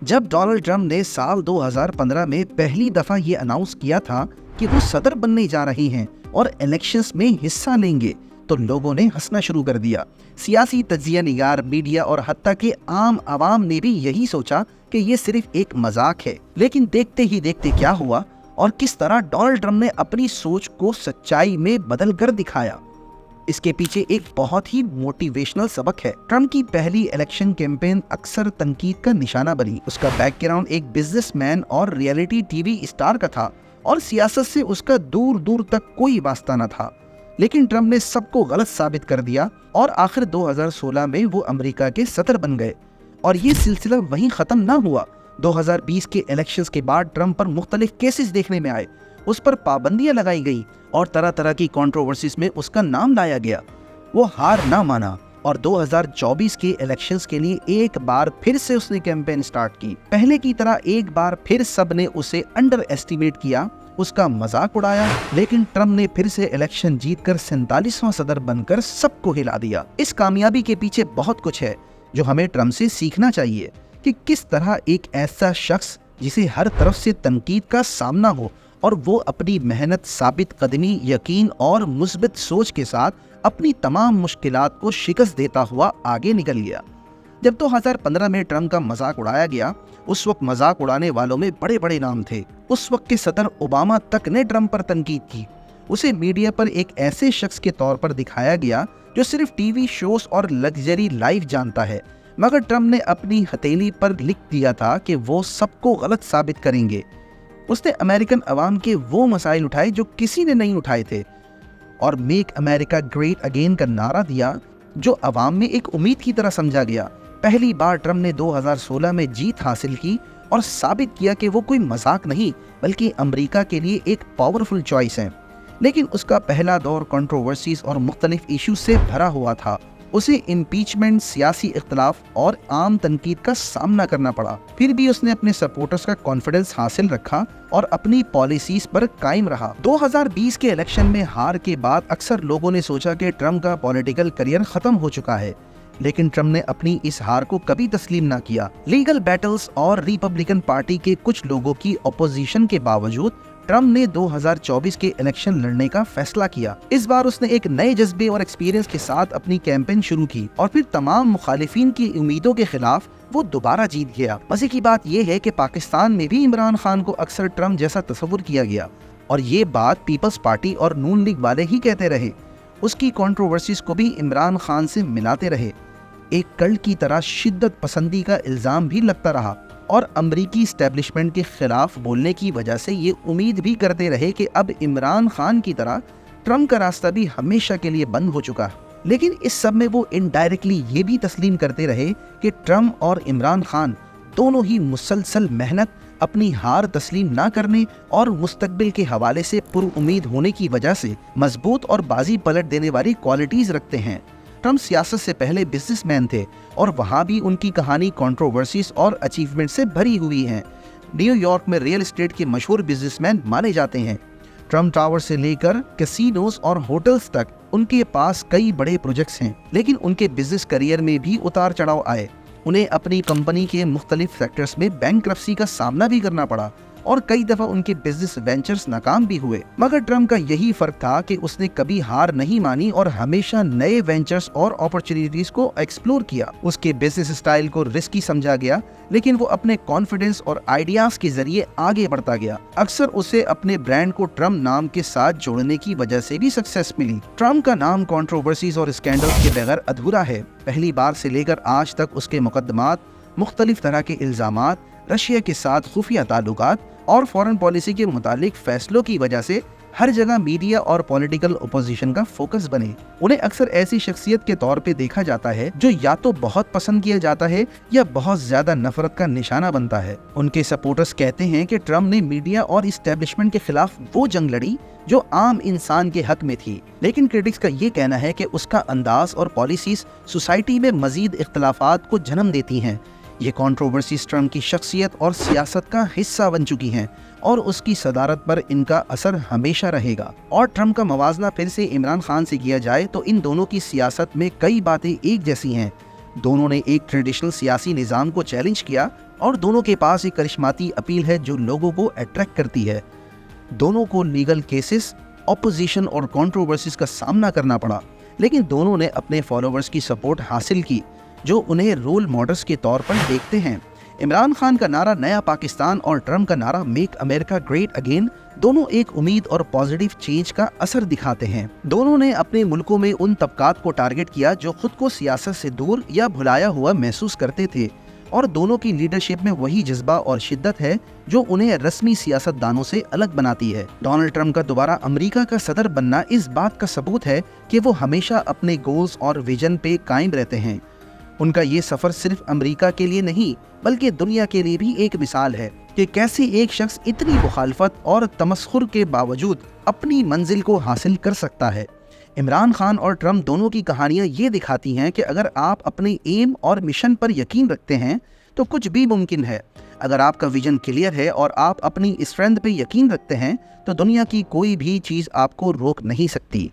जब Donald Trump ने साल 2015 में पहली दफा ये अनाउंस किया था कि वो सदर बनने जा रहे हैं और इलेक्शंस में हिस्सा लेंगे, तो लोगों ने हंसना शुरू कर दिया। सियासी तज्जिया निगार, मीडिया और हत्ता के आम आवाम ने भी यही सोचा कि ये सिर्फ एक मजाक है। लेकिन देखते ही देखते क्या हुआ और किस तरह डोनाल्ड ट्रंप ने अपनी सोच को सच्चाई में बदल कर दिखाया, इसके पीछे एक बहुत ही मोटिवेशनल सबक है। ट्रंप की पहली इलेक्शन कैंपेन अक्सर तनकीद का निशाना बनी। उसका बैकग्राउंड एक बिजनेसमैन और रियलिटी टीवी स्टार का था और सियासत से उसका दूर दूर तक कोई वास्ता न था। लेकिन ट्रंप ने सबको गलत साबित कर दिया और आखिर 2016 में वो अमेरिका के सदर बन गए। और ये सिलसिला वहीं खत्म ना हुआ। 2020 के इलेक्शंस के बाद ट्रंप पर मुख्तलिफ केसेस देखने में आए, उस पर पाबंदियां लगाई गई और तरह तरह की कंट्रोवर्सीज में उसका नाम लाया गया। वो हार ना माना और 2024 के इलेक्शंस के लिए एक बार फिर से उसने कैंपेन स्टार्ट की। पहले की तरह एक बार फिर सब ने उसे अंडर एस्टिमेट किया, उसका मजाक उड़ाया, लेकिन ट्रंप ने फिर से इलेक्शन जीतकर 47वां सदर बनकर सबको हिला दिया। इस कामयाबी के पीछे बहुत कुछ है जो हमें ट्रंप से सीखना चाहिए कि किस तरह एक ऐसा शख्स जिसे हर तरफ से तनकीद का सामना हो और वो अपनी मेहनत, साबित कदमी, यकीन और मुस्बित सोच के साथ अपनी तमाम मुश्किलात को शिकस्त देता हुआ आगे निकल गया। जब 2015 में ट्रंप का मजाक उड़ाया गया, उस वक्त मजाक उड़ाने वालों में बड़े बड़े नाम थे। उस वक्त के सदर ओबामा तक ने ट्रंप पर तनकीद की। उसे मीडिया पर एक ऐसे शख्स के तौर पर दिखाया गया जो सिर्फ टीवी शोज और लग्जरी लाइफ जानता है, मगर ट्रंप ने अपनी हथेली पर लिख दिया था कि वो सबको गलत साबित करेंगे। उसने अमेरिकन अवाम के वो मसाइल उठाए जो किसी ने नहीं उठाए थे और मेक अमेरिका ग्रेट अगेन का नारा दिया जो अवाम में एक उम्मीद की तरह समझा गया। पहली बार ट्रंप ने 2016 में जीत हासिल की और साबित किया कि वो कोई मजाक नहीं बल्कि अमेरिका के लिए एक पावरफुल चॉइस है। लेकिन उसका पहला दौर कंट्रोवर्सीज और मुख्तलिफ इश्यूज से भरा हुआ था। उसे इम्पीचमेंट, सियासी इख्तलाफ और आम तनकीद का सामना करना पड़ा। फिर भी उसने अपने सपोर्टर्स का कॉन्फिडेंस हासिल रखा और अपनी पॉलिसीज पर कायम रहा। 2020 के इलेक्शन में हार के बाद अक्सर लोगों ने सोचा कि ट्रंप का पॉलिटिकल करियर खत्म हो चुका है, लेकिन ट्रंप ने अपनी इस हार को कभी तस्लीम ना किया। लीगल बैटल्स और रिपब्लिकन पार्टी के कुछ लोगों की अपोजिशन के बावजूद ट्रंप ने 2024 के इलेक्शन लड़ने का फैसला किया। इस बार उसने एक नए जज्बे और एक्सपीरियंस के साथ अपनी कैंपेन शुरू की और फिर तमाम मुखालिफिन की उम्मीदों के खिलाफ वो दोबारा जीत गया। मजे की बात यह है कि पाकिस्तान में भी इमरान खान को अक्सर ट्रंप जैसा तस्वुर किया गया और ये बात पीपल्स पार्टी और नून लीग वाले ही कहते रहे। उसकी कंट्रोवर्सीज को भी इमरान खान से मिलाते रहे। एक कल्ट की तरह शिद्दत पसंदी का इल्जाम भी लगता रहा और अमरीकी एस्टेब्लिशमेंट के खिलाफ बोलने की वजह से ये उम्मीद भी करते रहे कि अब इमरान खान की तरह ट्रंप का रास्ता भी हमेशा के लिए बंद हो चुका है। लेकिन इस सब में वो इनडायरेक्टली ये भी तस्लीम करते रहे कि ट्रंप और इमरान खान दोनों ही मुसलसल मेहनत, अपनी हार तस्लीम ना करने और मुस्तकबिल के हवाले से पुरुउम्मीद होने की वजह से मजबूत और बाजी पलट देने वाली क्वालिटीज रखते हैं। ट्रंप सियासत से पहले बिजनेसमैन थे और वहाँ भी उनकी कहानी कंट्रोवर्सीज और अचीवमेंट से भरी हुई है। न्यूयॉर्क में रियल एस्टेट के मशहूर बिजनेसमैन माने जाते हैं। ट्रंप टावर से लेकर कैसीनोज और होटल्स तक उनके पास कई बड़े प्रोजेक्ट्स हैं, लेकिन उनके बिजनेस करियर में भी उतार चढ़ाव आए। उन्हें अपनी कंपनी के मुख्तलिफ सेक्टर्स में बैंकरप्सी का सामना भी करना पड़ा और कई दफा उनके बिजनेस वेंचर्स नाकाम भी हुए। मगर ट्रंप का यही फर्क था कि उसने कभी हार नहीं मानी और हमेशा नए वेंचर्स और अपॉर्चुनिटीज को एक्सप्लोर किया। उसके बिजनेस स्टाइल को रिस्की समझा गया, लेकिन वो अपने कॉन्फिडेंस और आइडियाज के जरिए आगे बढ़ता गया। अक्सर उसे अपने ब्रांड को ट्रंप नाम के साथ जोड़ने की वजह से भी सक्सेस मिली। ट्रंप का नाम कंट्रोवर्सीज और स्कैंडल्स के बगैर अधूरा है। पहली बार से लेकर आज तक उसके मुकदमात, मुख्तलिफ तरह के इल्जामात, रशिया के साथ खुफिया ताल्लुकात और फॉरेन पॉलिसी के मुतालिक फैसलों की वजह से हर जगह मीडिया और पॉलिटिकल ओपोजिशन का फोकस बने। उन्हें अक्सर ऐसी शख्सियत के तौर पे देखा जाता है जो या तो बहुत पसंद किया जाता है या बहुत ज्यादा नफरत का निशाना बनता है। उनके सपोर्टर्स कहते हैं कि ट्रंप ने मीडिया और इस्टेब्लिशमेंट के खिलाफ वो जंग लड़ी जो आम इंसान के हक में थी, लेकिन क्रिटिक्स का ये कहना है कि उसका अंदाज और पॉलिसीज सोसाइटी में मजीद इख्तलाफात को जन्म देती हैं। ये कंट्रोवर्सीज ट्रंप की शख्सियत और सियासत का हिस्सा बन चुकी हैं और उसकी सदारत पर इनका असर हमेशा रहेगा। और ट्रंप का मवाजना फिर से इमरान खान से किया जाए तो इन दोनों की सियासत में कई बातें एक जैसी हैं। दोनों ने एक ट्रेडिशनल सियासी निज़ाम को चैलेंज किया और दोनों के पास एक करिश्माती अपील है जो लोगों को अट्रैक्ट करती है। दोनों को लीगल केसेस, ऑपोजिशन और कंट्रोवर्सीज का सामना करना पड़ा, लेकिन दोनों ने अपने फॉलोअर्स की सपोर्ट हासिल की जो उन्हें रोल मॉडल्स के तौर पर देखते हैं। इमरान खान का नारा नया पाकिस्तान और ट्रम्प का नारा मेक अमेरिका ग्रेट अगेन दोनों एक उम्मीद और पॉजिटिव चेंज का असर दिखाते हैं। दोनों ने अपने मुल्कों में उन तबकात को टारगेट किया जो खुद को सियासत से दूर या भुलाया हुआ महसूस करते थे, और दोनों की लीडरशिप में वही जज्बा और शिद्दत है जो उन्हें रस्मी सियासतदानों से अलग बनाती है। डोनाल्ड ट्रम्प का दोबारा अमेरिका का सदर बनना इस बात का सबूत है कि वो हमेशा अपने गोल्स और विजन पे कायम रहते हैं। उनका ये सफर सिर्फ अमेरिका के लिए नहीं बल्कि दुनिया के लिए भी एक मिसाल है कि कैसे एक शख्स इतनी मुखालफत और तमस्खुर के बावजूद अपनी मंजिल को हासिल कर सकता है। इमरान खान और ट्रम्प दोनों की कहानियां ये दिखाती हैं कि अगर आप अपने एम और मिशन पर यकीन रखते हैं तो कुछ भी मुमकिन है। अगर आपका विजन क्लियर है और आप अपनी स्ट्रेंथ पे यकीन रखते हैं तो दुनिया की कोई भी चीज़ आपको रोक नहीं सकती।